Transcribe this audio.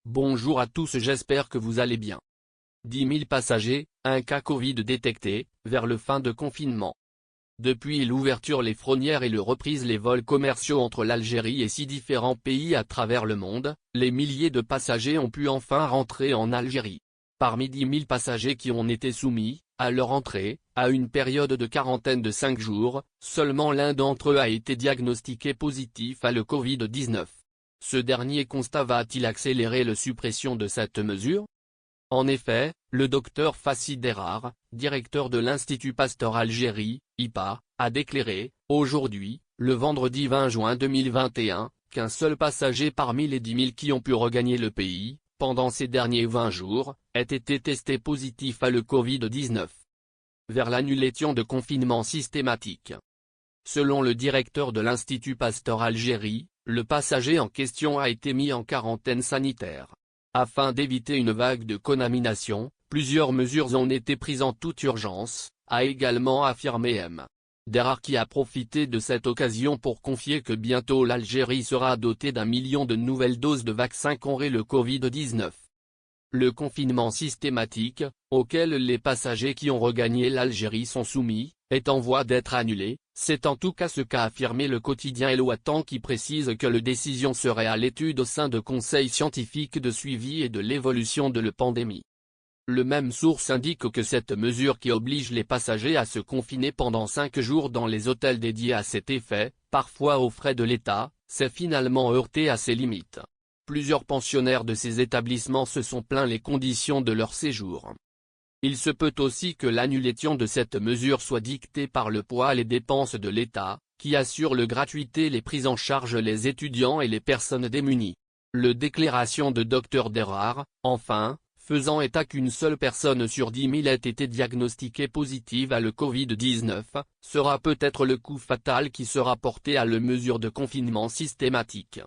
Bonjour à tous, j'espère que vous allez bien. 10 000 passagers, un cas Covid détecté, vers le fin de confinement. Depuis l'ouverture les frontières et le reprise les vols commerciaux entre l'Algérie et 6 différents pays à travers le monde, les milliers de passagers ont pu enfin rentrer en Algérie. Parmi 10 000 passagers qui ont été soumis, à leur entrée, à une période de quarantaine de 5 jours, seulement l'un d'entre eux a été diagnostiqué positif à le Covid-19. Ce dernier constat va-t-il accélérer la suppression de cette mesure? En effet, le docteur Fassi Derar, directeur de l'Institut Pasteur Algérie, IPA, a déclaré, aujourd'hui, le vendredi 20 juin 2021, qu'un seul passager parmi les 10 000 qui ont pu regagner le pays, pendant ces derniers 20 jours, ait été testé positif à le Covid-19. Vers l'annulation de confinement systématique. Selon le directeur de l'Institut Pasteur Algérie, le passager en question a été mis en quarantaine sanitaire. Afin d'éviter une vague de contamination, plusieurs mesures ont été prises en toute urgence, a également affirmé M. Derar, qui a profité de cette occasion pour confier que bientôt l'Algérie sera dotée d'1 million de nouvelles doses de vaccins contre le Covid-19. Le confinement systématique, auquel les passagers qui ont regagné l'Algérie sont soumis, est en voie d'être annulé, c'est en tout cas ce qu'a affirmé le quotidien El Watan, qui précise que la décision serait à l'étude au sein de conseils scientifiques de suivi et de l'évolution de la pandémie. Le même source indique que cette mesure qui oblige les passagers à se confiner pendant 5 jours dans les hôtels dédiés à cet effet, parfois aux frais de l'État, s'est finalement heurtée à ses limites. Plusieurs pensionnaires de ces établissements se sont plaints les conditions de leur séjour. Il se peut aussi que l'annulation de cette mesure soit dictée par le poids et les dépenses de l'État, qui assure la gratuité et les prises en charge les étudiants et les personnes démunies. Le déclaration de Dr Derar, enfin, faisant état qu'une seule personne sur 10 000 ait été diagnostiquée positive à le Covid-19, sera peut-être le coup fatal qui sera porté à la mesure de confinement systématique.